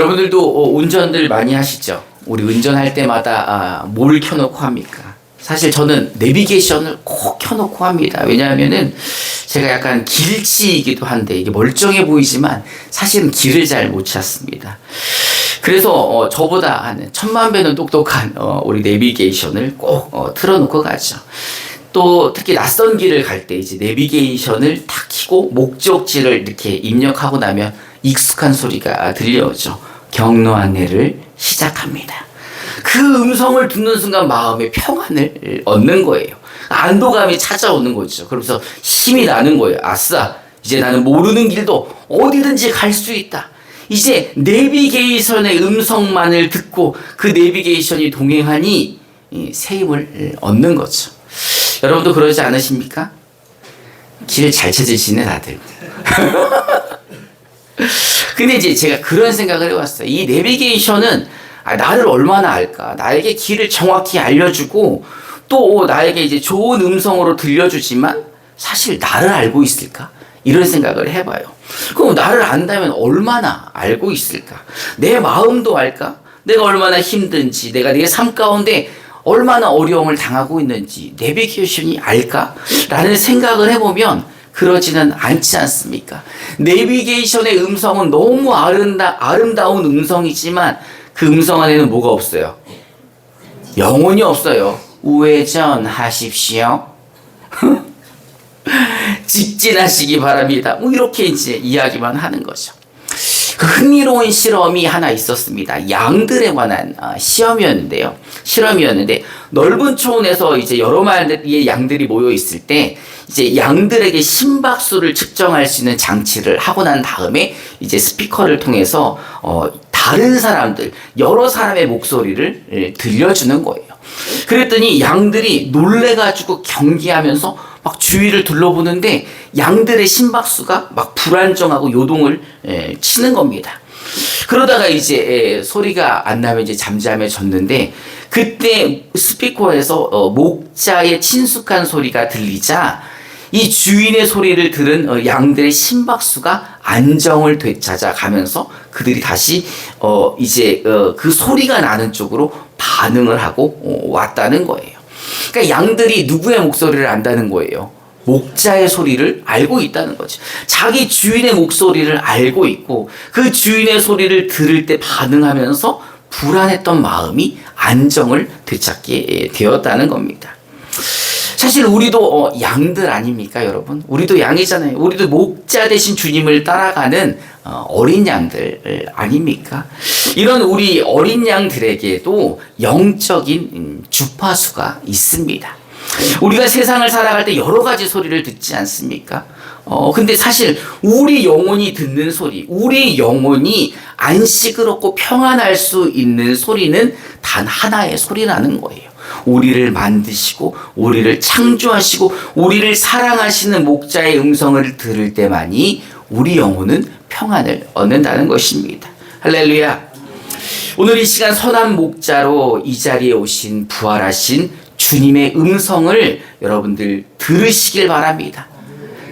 여러분들도 운전들 많이 하시죠? 우리 운전할 때마다 뭘 켜놓고 합니까? 사실 저는 내비게이션을 꼭 켜놓고 합니다. 왜냐하면은 제가 약간 길치이기도 한데 이게 멀쩡해 보이지만 사실은 길을 잘 못 찾습니다. 그래서 저보다 한 1000만 배는 똑똑한 우리 내비게이션을 꼭 틀어놓고 가죠. 또 특히 낯선 길을 갈 때 이제 내비게이션을 탁 켜고 목적지를 이렇게 입력하고 나면 익숙한 소리가 들려오죠. 경로 안내를 시작합니다. 그 음성을 듣는 순간 마음의 평안을 얻는 거예요. 안도감이 찾아오는 거죠. 그러면서 힘이 나는 거예요. 아싸, 이제 나는 모르는 길도 어디든지 갈 수 있다. 이제 내비게이션의 음성만을 듣고 그 내비게이션이 동행하니 새 힘을 얻는 거죠. 여러분도 그러지 않으십니까? 길 잘 찾으시네 다들. 근데 이제 제가 그런 생각을 해왔어요. 이 내비게이션은 나를 얼마나 알까? 나에게 길을 정확히 알려주고 또 나에게 이제 좋은 음성으로 들려주지만 사실 나를 알고 있을까? 이런 생각을 해봐요. 그럼 나를 안다면 얼마나 알고 있을까? 내 마음도 알까? 내가 얼마나 힘든지, 내가 내 삶 가운데 얼마나 어려움을 당하고 있는지 내비게이션이 알까? 라는 생각을 해보면 그러지는 않지 않습니까? 내비게이션의 음성은 너무 아름다운 음성이지만 그 음성 안에는 뭐가 없어요? 영혼이 없어요. 우회전하십시오. 직진하시기 바랍니다. 뭐 이렇게 이제 이야기만 하는 거죠. 그 흥미로운 실험이 하나 있었습니다. 양들에 관한 실험이었는데 넓은 초원에서 이제 여러 마리의 양들이 모여 있을 때 이제 양들에게 심박수를 측정할 수 있는 장치를 하고 난 다음에 이제 스피커를 통해서 다른 사람들, 여러 사람의 목소리를 들려주는 거예요. 그랬더니 양들이 놀래가지고 경계하면서 막 주위를 둘러보는데 양들의 심박수가 막 불안정하고 요동을 치는 겁니다. 그러다가 이제 소리가 안 나면 이제 잠잠해졌는데 그때 스피커에서 목자의 친숙한 소리가 들리자 이 주인의 소리를 들은 양들의 심박수가 안정을 되찾아가면서 그들이 다시 그 소리가 나는 쪽으로 반응을 하고 왔다는 거예요. 그러니까 양들이 누구의 목소리를 안다는 거예요? 목자의 소리를 알고 있다는 거죠. 자기 주인의 목소리를 알고 있고 그 주인의 소리를 들을 때 반응하면서 불안했던 마음이 안정을 되찾게 되었다는 겁니다. 사실 우리도 양들 아닙니까, 여러분? 우리도 양이잖아요. 우리도 목자 대신 주님을 따라가는 어린 양들 아닙니까? 이런 우리 어린 양들에게도 영적인 주파수가 있습니다. 우리가 세상을 살아갈 때 여러 가지 소리를 듣지 않습니까? 근데 사실 우리 영혼이 듣는 소리, 우리 영혼이 안식을 얻고 평안할 수 있는 소리는 단 하나의 소리라는 거예요. 우리를 만드시고 우리를 창조하시고 우리를 사랑하시는 목자의 음성을 들을 때만이 우리 영혼은 평안을 얻는다는 것입니다. 할렐루야. 오늘 이 시간 선한 목자로 이 자리에 오신 부활하신 주님의 음성을 여러분들 들으시길 바랍니다.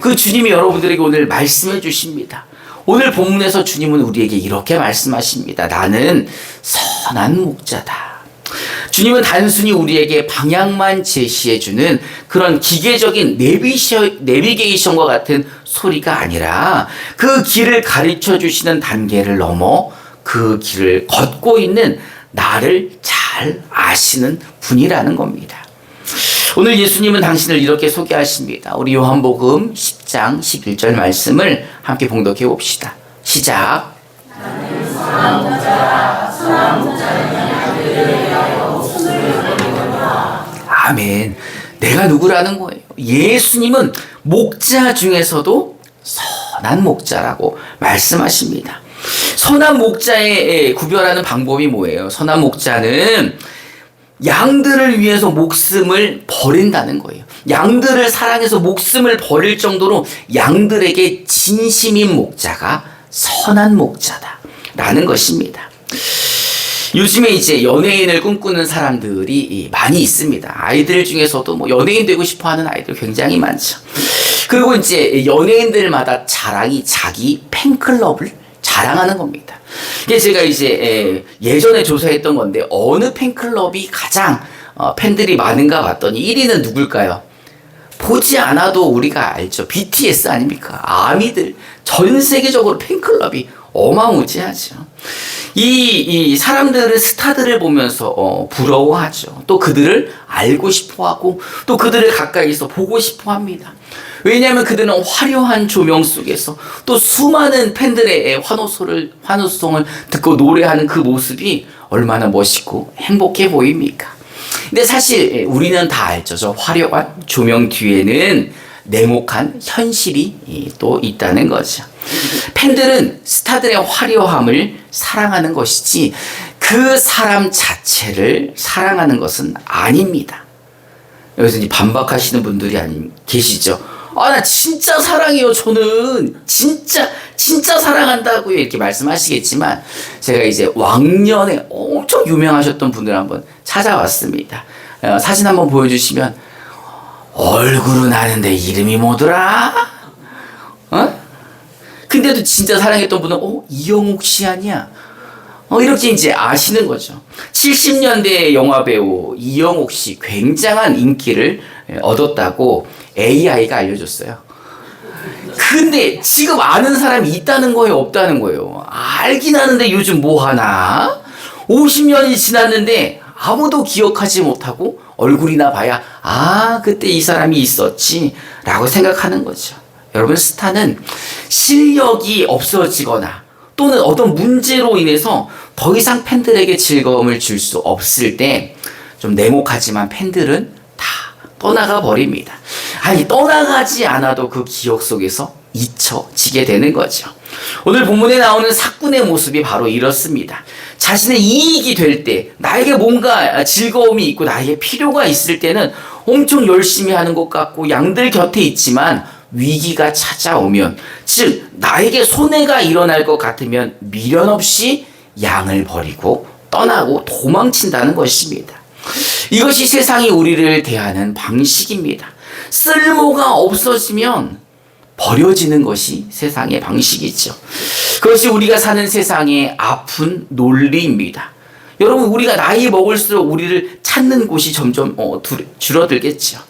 그 주님이 여러분들에게 오늘 말씀해 주십니다. 오늘 본문에서 주님은 우리에게 이렇게 말씀하십니다. 나는 선한 목자다. 주님은 단순히 우리에게 방향만 제시해주는 그런 기계적인 내비게이션과 같은 소리가 아니라 그 길을 가르쳐 주시는 단계를 넘어 그 길을 걷고 있는 나를 잘 아시는 분이라는 겁니다. 오늘 예수님은 당신을 이렇게 소개하십니다. 우리 요한복음 10장 11절 말씀을 함께 봉독해 봅시다. 시작. 나는 선한 목자라. 선한 목자는 양들을 위하여 목숨을 버리노라. 아멘. 내가 누구라는 거예요? 예수님은 목자 중에서도 선한 목자라고 말씀하십니다. 선한 목자에 구별하는 방법이 뭐예요? 선한 목자는 양들을 위해서 목숨을 버린다는 거예요. 양들을 사랑해서 목숨을 버릴 정도로 양들에게 진심인 목자가 선한 목자다라는 것입니다. 요즘에 이제 연예인을 꿈꾸는 사람들이 많이 있습니다. 아이들 중에서도 뭐 연예인 되고 싶어 하는 아이들 굉장히 많죠. 그리고 이제 연예인들마다 자랑이 자기 팬클럽을 자랑하는 겁니다. 이게 제가 이제 예전에 조사했던 건데 어느 팬클럽이 가장 팬들이 많은가 봤더니 1위는 누굴까요? 보지 않아도 우리가 알죠. BTS 아닙니까? 아미들 전 세계적으로 팬클럽이 어마무지하죠. 이 사람들은 스타들을 보면서 부러워하죠. 또 그들을 알고 싶어하고 또 그들을 가까이서 보고 싶어합니다. 왜냐하면 그들은 화려한 조명 속에서 또 수많은 팬들의 환호성을 듣고 노래하는 그 모습이 얼마나 멋있고 행복해 보입니까? 근데 사실 우리는 다 알죠. 저 화려한 조명 뒤에는 냉혹한 현실이 또 있다는 거죠. 팬들은 스타들의 화려함을 사랑하는 것이지 그 사람 자체를 사랑하는 것은 아닙니다. 여기서 이제 반박하시는 분들이 계시죠. 나 진짜 사랑해요. 저는 진짜 사랑한다고요. 이렇게 말씀하시겠지만 제가 이제 왕년에 엄청 유명하셨던 분들 한번 찾아왔습니다. 사진 한번 보여주시면 얼굴은 아는데 이름이 뭐더라? 근데도 진짜 사랑했던 분은 이영옥 씨 아니야? 이렇게 이제 아시는 거죠. 70년대 영화배우 이영옥 씨 굉장한 인기를 얻었다고 AI가 알려줬어요. 근데 지금 아는 사람이 있다는 거예요, 없다는 거예요? 알긴 하는데 요즘 뭐 하나? 50년이 지났는데 아무도 기억하지 못하고 얼굴이나 봐야 그때 이 사람이 있었지 라고 생각하는 거죠. 여러분, 스타는 실력이 없어지거나 또는 어떤 문제로 인해서 더 이상 팬들에게 즐거움을 줄 수 없을 때 좀 냉혹하지만 팬들은 다 떠나가 버립니다. 떠나가지 않아도 그 기억 속에서 잊혀지게 되는 거죠. 오늘 본문에 나오는 사꾼의 모습이 바로 이렇습니다. 자신의 이익이 될 때, 나에게 뭔가 즐거움이 있고 나에게 필요가 있을 때는 엄청 열심히 하는 것 같고 양들 곁에 있지만 위기가 찾아오면, 즉 나에게 손해가 일어날 것 같으면 미련 없이 양을 버리고 떠나고 도망친다는 것입니다. 이것이 세상이 우리를 대하는 방식입니다. 쓸모가 없어지면 버려지는 것이 세상의 방식이죠. 그것이 우리가 사는 세상의 아픈 논리입니다. 여러분, 우리가 나이 먹을수록 우리를 찾는 곳이 점점 줄어들겠죠.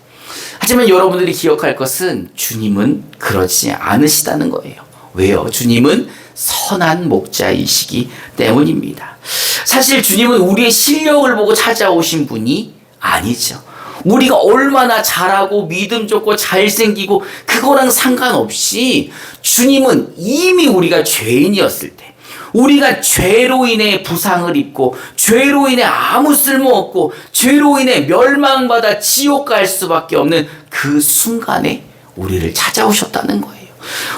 하지만 여러분들이 기억할 것은 주님은 그러지 않으시다는 거예요. 왜요? 주님은 선한 목자이시기 때문입니다. 사실 주님은 우리의 실력을 보고 찾아오신 분이 아니죠. 우리가 얼마나 잘하고 믿음 좋고 잘생기고 그거랑 상관없이 주님은 이미 우리가 죄인이었을 때, 우리가 죄로 인해 부상을 입고 죄로 인해 아무 쓸모없고 죄로 인해 멸망받아 지옥 갈 수밖에 없는 그 순간에 우리를 찾아오셨다는 거예요.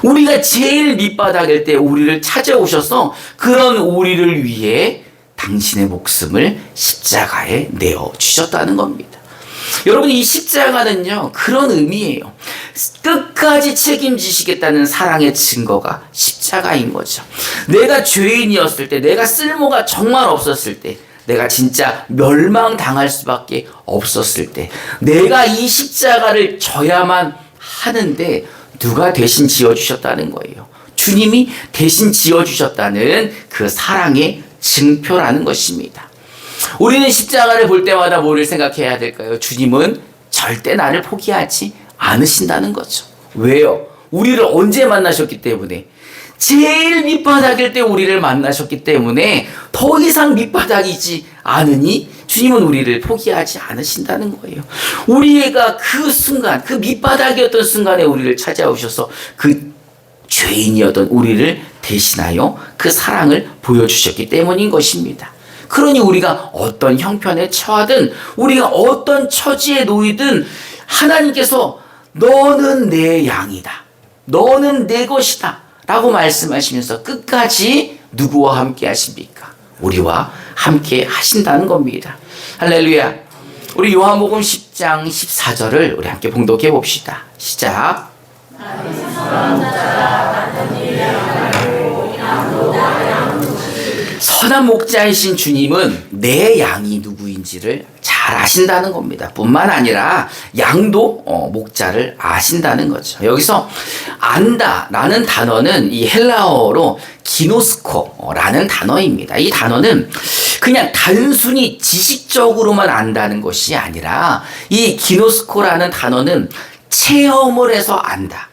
우리가 제일 밑바닥일 때 우리를 찾아오셔서 그런 우리를 위해 당신의 목숨을 십자가에 내어주셨다는 겁니다. 여러분, 이 십자가는요, 그런 의미예요. 끝까지 책임지시겠다는 사랑의 증거가 십자가인 거죠. 내가 죄인이었을 때, 내가 쓸모가 정말 없었을 때, 내가 진짜 멸망당할 수밖에 없었을 때, 내가 이 십자가를 져야만 하는데 누가 대신 지어주셨다는 거예요. 주님이 대신 지어주셨다는 그 사랑의 증표라는 것입니다. 우리는 십자가를 볼 때마다 뭐를 생각해야 될까요? 주님은 절대 나를 포기하지 않으신다는 거죠. 왜요? 우리를 언제 만나셨기 때문에, 제일 밑바닥일 때 우리를 만나셨기 때문에 더 이상 밑바닥이지 않으니 주님은 우리를 포기하지 않으신다는 거예요. 우리가 그 순간, 그 밑바닥이었던 순간에 우리를 찾아오셔서 그 죄인이었던 우리를 대신하여 그 사랑을 보여주셨기 때문인 것입니다. 그러니 우리가 어떤 형편에 처하든 우리가 어떤 처지에 놓이든 하나님께서 너는 내 양이다, 너는 내 것이다 라고 말씀하시면서 끝까지 누구와 함께 하십니까? 우리와 함께 하신다는 겁니다. 할렐루야. 우리 요한복음 10장 14절을 우리 함께 봉독해 봅시다. 시작. 선한 목자이신 주님은 내 양이 누구인지를 잘 아신다는 겁니다. 뿐만 아니라 양도 목자를 아신다는 거죠. 여기서 안다라는 단어는 이 헬라어로 기노스코라는 단어입니다. 이 단어는 그냥 단순히 지식적으로만 안다는 것이 아니라 이 기노스코라는 단어는 체험을 해서 안다.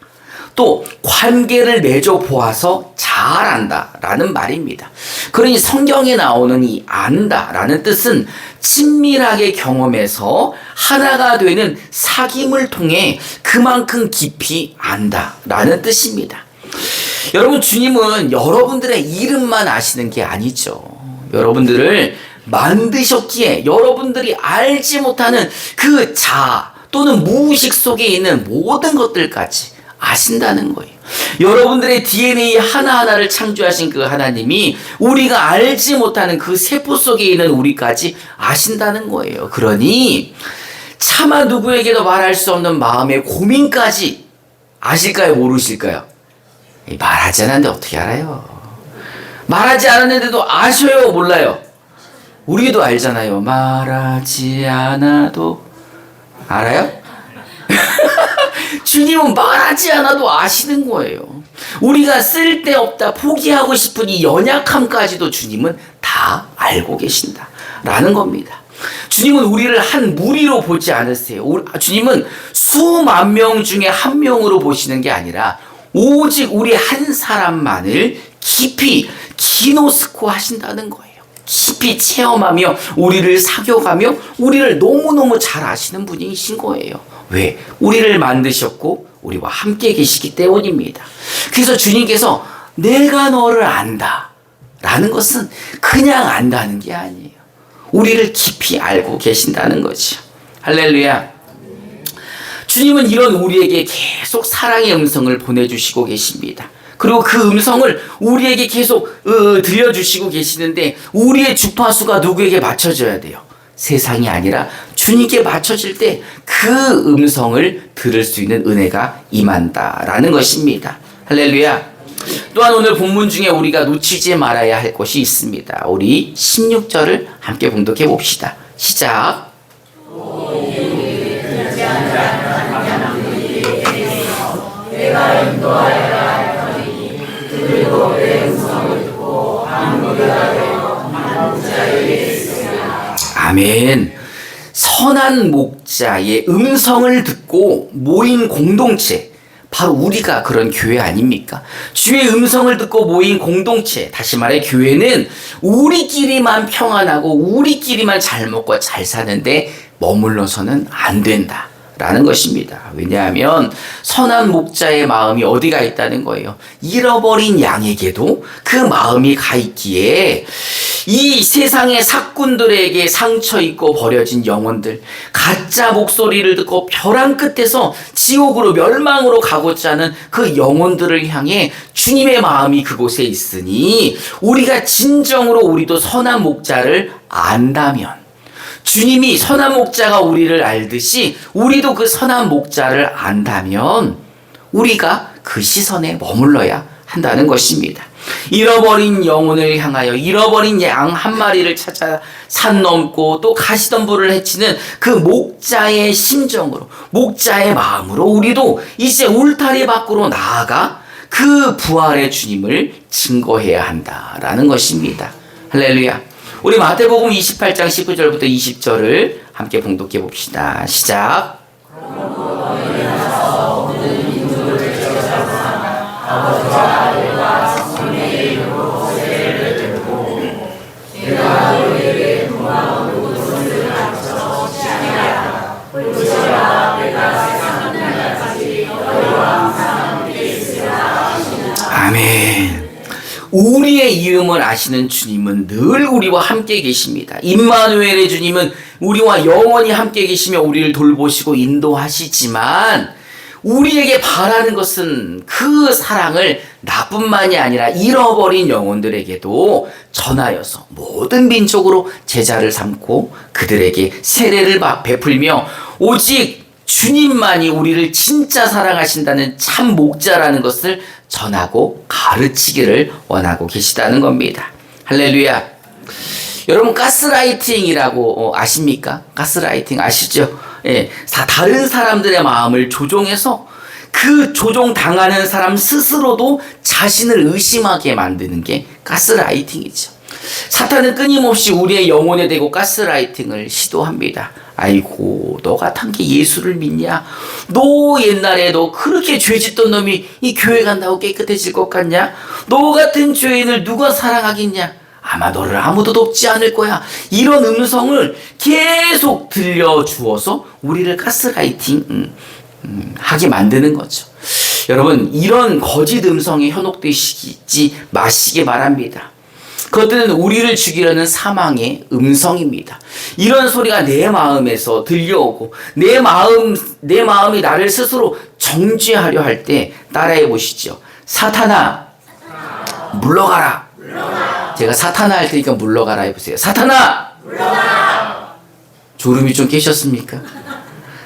또 관계를 맺어 보아서 잘 안다라는 말입니다. 그러니 성경에 나오는 이 안다라는 뜻은 친밀하게 경험해서 하나가 되는 사귐을 통해 그만큼 깊이 안다라는 뜻입니다. 여러분, 주님은 여러분들의 이름만 아시는 게 아니죠. 여러분들을 만드셨기에 여러분들이 알지 못하는 그 자아 또는 무의식 속에 있는 모든 것들까지 아신다는 거예요. 여러분들의 DNA 하나하나를 창조하신 그 하나님이 우리가 알지 못하는 그 세포 속에 있는 우리까지 아신다는 거예요. 그러니 차마 누구에게도 말할 수 없는 마음의 고민까지 아실까요? 모르실까요? 말하지 않았는데 어떻게 알아요? 말하지 않았는데도 아셔요? 몰라요? 우리도 알잖아요. 말하지 않아도 알아요? 주님은 말하지 않아도 아시는 거예요. 우리가 쓸데없다 포기하고 싶은 이 연약함까지도 주님은 다 알고 계신다라는 겁니다. 주님은 우리를 한 무리로 보지 않으세요. 주님은 수만 명 중에 한 명으로 보시는 게 아니라 오직 우리 한 사람만을 깊이 기노스코 하신다는 거예요. 깊이 체험하며 우리를 사귀어가며 우리를 너무너무 잘 아시는 분이신 거예요. 왜? 우리를 만드셨고 우리와 함께 계시기 때문입니다. 그래서 주님께서 내가 너를 안다 라는 것은 그냥 안다는 게 아니에요. 우리를 깊이 알고 계신다는 거죠. 할렐루야. 주님은 이런 우리에게 계속 사랑의 음성을 보내주시고 계십니다. 그리고 그 음성을 우리에게 계속 들려주시고 계시는데 우리의 주파수가 누구에게 맞춰져야 돼요? 세상이 아니라 주님께 맞춰질 때 그 음성을 들을 수 있는 은혜가 임한다라는 것입니다. 할렐루야. 또한 오늘 본문 중에 우리가 놓치지 말아야 할 것이 있습니다. 우리 16절을 함께 봉독해 봅시다. 시작. 내가 인도하여라 하니 그리고 내 음성을 듣고 아무리가 되어 목자에게 있으리라. 아멘. 선한 목자의 음성을 듣고 모인 공동체, 바로 우리가 그런 교회 아닙니까? 주의 음성을 듣고 모인 공동체, 다시 말해 교회는 우리끼리만 평안하고 우리끼리만 잘 먹고 잘 사는데 머물러서는 안 된다 라는 것입니다. 왜냐하면 선한 목자의 마음이 어디가 있다는 거예요? 잃어버린 양에게도 그 마음이 가 있기에 이 세상의 사꾼들에게 상처 입고 버려진 영혼들, 가짜 목소리를 듣고 벼랑 끝에서 지옥으로 멸망으로 가고자 하는 그 영혼들을 향해 주님의 마음이 그곳에 있으니 우리가 진정으로 우리도 선한 목자를 안다면, 주님이 선한 목자가 우리를 알듯이 우리도 그 선한 목자를 안다면 우리가 그 시선에 머물러야 한다는 것입니다. 잃어버린 영혼을 향하여 잃어버린 양 한 마리를 찾아 산 넘고 또 가시덤불을 헤치는 그 목자의 심정으로, 목자의 마음으로 우리도 이제 울타리 밖으로 나아가 그 부활의 주님을 증거해야 한다라는 것입니다. 할렐루야. 우리 마태복음 28장 19절부터 20절을 함께 봉독해 봅시다. 시작. 아멘. 우리의 이름을 아시는 주님은 늘 우리와 함께 계십니다. 임마누엘의 주님은 우리와 영원히 함께 계시며 우리를 돌보시고 인도하시지만 우리에게 바라는 것은 그 사랑을 나뿐만이 아니라 잃어버린 영혼들에게도 전하여서 모든 민족으로 제자를 삼고 그들에게 세례를 베풀며 오직 주님만이 우리를 진짜 사랑하신다는 참 목자라는 것을 전하고 가르치기를 원하고 계시다는 겁니다. 할렐루야. 여러분 가스라이팅이라고 아십니까? 가스라이팅 아시죠? 예, 다른 사람들의 마음을 조종해서 그 조종당하는 사람 스스로도 자신을 의심하게 만드는 게 가스라이팅이죠. 사탄은 끊임없이 우리의 영혼에 대고 가스라이팅을 시도합니다. 아이고, 너 같은 게 예수를 믿냐? 너 옛날에 너 그렇게 죄 짓던 놈이 이 교회 간다고 깨끗해질 것 같냐? 너 같은 죄인을 누가 사랑하겠냐? 아마 너를 아무도 돕지 않을 거야. 이런 음성을 계속 들려주어서 우리를 가스라이팅 하게 만드는 거죠. 여러분, 이런 거짓 음성에 현혹되시지 마시기 바랍니다. 그것들은 우리를 죽이려는 사망의 음성입니다. 이런 소리가 내 마음에서 들려오고 내 마음이 나를 스스로 정죄하려 할 때 따라해 보시죠. 사탄아, 물러가라. 제가 사탄아 할 테니까 물러가라 해보세요. 사탄아, 물러가라. 졸음이 좀 깨셨습니까?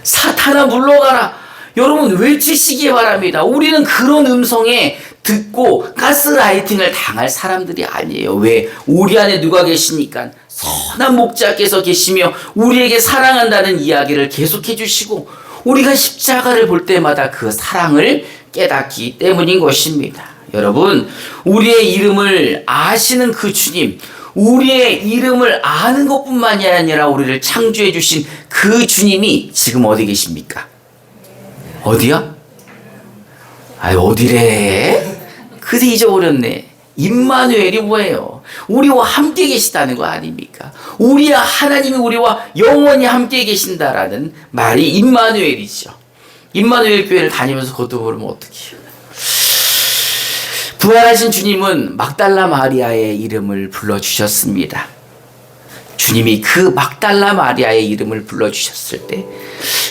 사탄아, 물러가라. 여러분 외치시기 바랍니다. 우리는 그런 음성에 듣고 가스라이팅을 당할 사람들이 아니에요. 왜? 우리 안에 누가 계시니까 선한 목자께서 계시며 우리에게 사랑한다는 이야기를 계속해 주시고 우리가 십자가를 볼 때마다 그 사랑을 깨닫기 때문인 것입니다. 여러분, 우리의 이름을 아시는 그 주님, 우리의 이름을 아는 것뿐만이 아니라 우리를 창조해 주신 그 주님이 지금 어디 계십니까? 어디야? 아이, 어디래? 그새 잊어버렸네. 임마누엘이 뭐예요? 우리와 함께 계시다는 거 아닙니까? 우리야, 하나님이 우리와 영원히 함께 계신다라는 말이 임마누엘이죠. 임마누엘 교회를 다니면서 그것도 모르면 어떡해요? 부활하신 주님은 막달라 마리아의 이름을 불러주셨습니다. 주님이 그 막달라 마리아의 이름을 불러주셨을 때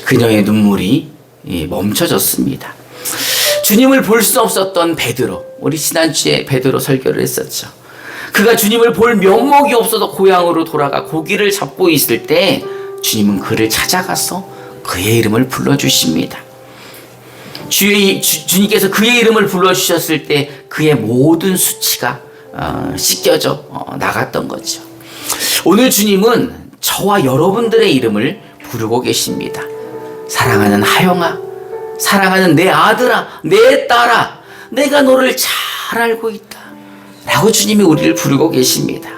그녀의 눈물이 멈춰졌습니다. 주님을 볼 수 없었던 베드로, 우리 지난주에 베드로 설교를 했었죠. 그가 주님을 볼 면목이 없어서 고향으로 돌아가 고기를 잡고 있을 때 주님은 그를 찾아가서 그의 이름을 불러주십니다. 주님께서 그의 이름을 불러주셨을 때 그의 모든 수치가 씻겨져 나갔던 거죠. 오늘 주님은 저와 여러분들의 이름을 부르고 계십니다. 사랑하는 하영아, 사랑하는 내 아들아, 내 딸아, 내가 너를 잘 알고 있다 라고 주님이 우리를 부르고 계십니다.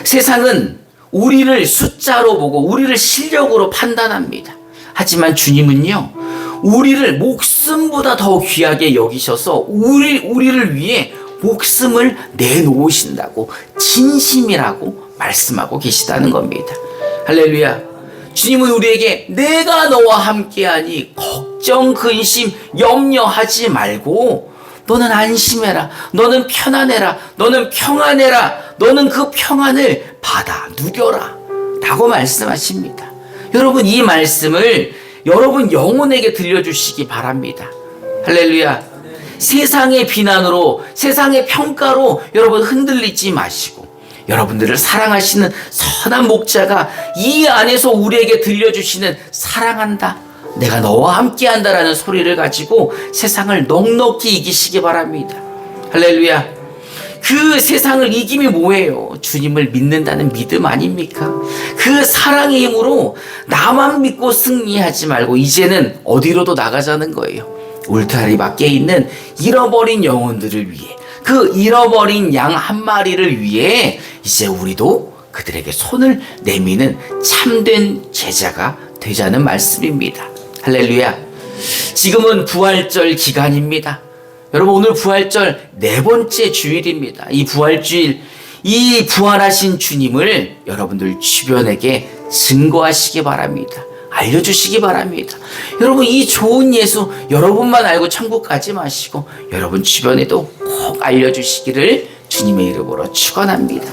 세상은 우리를 숫자로 보고 우리를 실력으로 판단합니다. 하지만 주님은요, 우리를 목숨보다 더 귀하게 여기셔서 우리를 위해 목숨을 내놓으신다고, 진심이라고 말씀하고 계시다는 겁니다. 할렐루야. 주님은 우리에게 내가 너와 함께하니 걱정, 근심, 염려하지 말고 너는 안심해라, 너는 편안해라, 너는 평안해라, 너는 그 평안을 받아 누려라 라고 말씀하십니다. 여러분, 이 말씀을 여러분 영혼에게 들려주시기 바랍니다. 할렐루야. 세상의 비난으로, 세상의 평가로 여러분 흔들리지 마시고 여러분들을 사랑하시는 선한 목자가 이 안에서 우리에게 들려주시는 사랑한다, 내가 너와 함께한다 라는 소리를 가지고 세상을 넉넉히 이기시기 바랍니다. 할렐루야. 그 세상을 이김이 뭐예요? 주님을 믿는다는 믿음 아닙니까? 그 사랑의 힘으로 나만 믿고 승리하지 말고 이제는 어디로도 나가자는 거예요. 울타리 밖에 있는 잃어버린 영혼들을 위해, 그 잃어버린 양 한 마리를 위해 이제 우리도 그들에게 손을 내미는 참된 제자가 되자는 말씀입니다. 할렐루야. 지금은 부활절 기간입니다. 여러분, 오늘 부활절 4번째 주일입니다. 이 부활주일, 이 부활하신 주님을 여러분들 주변에게 증거하시기 바랍니다. 알려주시기 바랍니다. 여러분, 이 좋은 예수 여러분만 알고 천국 가지 마시고 여러분 주변에도 꼭 알려주시기를 주님의 이름으로 축원합니다.